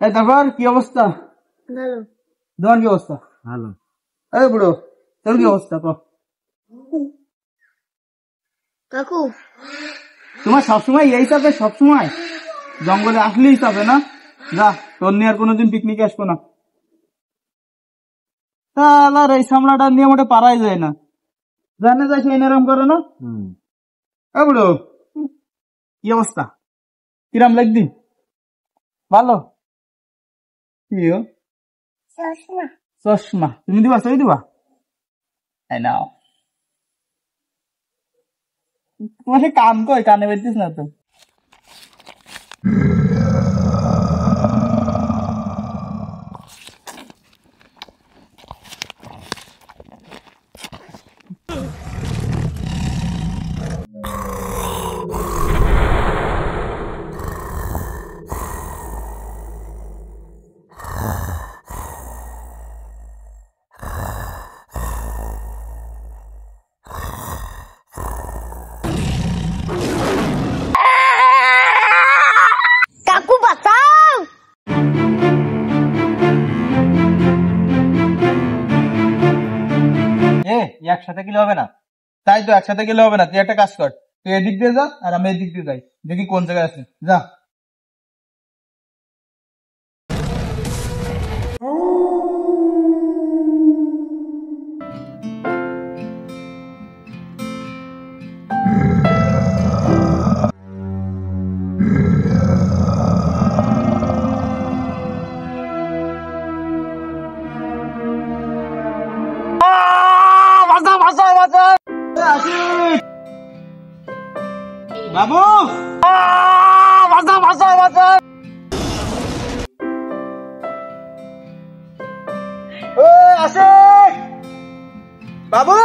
তারপর কি অবস্থা? ভালো। তোমার কি অবস্থা? ভালো। এই বুড়ো, তোর কি অবস্থা? কাকু তোমার সবসময় এই চাপে, সবসময় জঙ্গলে আসলেই চাপে না? যা, তোর নিয়ে আর কোনোদিন পিকনিকে আসবো না। তাহলে এই সামলাটা নিয়ে মোটে পারাই যায় না, জানে যায় সেই এরম করে না। বুড়ো, কি অবস্থা? কিরাম লাগবি? ভালো। কি চশমা তুমি দিবা? সই দিবা? নাও। তোমার সে কান কই? কানে বেরতিস না তো। কাকু বাঁচাও। একসাথে গেলে হবে না। তাই তো, একসাথে গেলে হবে না। তুই একটা কাজ কর, তুই এদিক দিয়ে যা আর আমি এদিক দিয়ে যাই, দেখি কোন জায়গায় আছে। যা। বাবু, বাবু,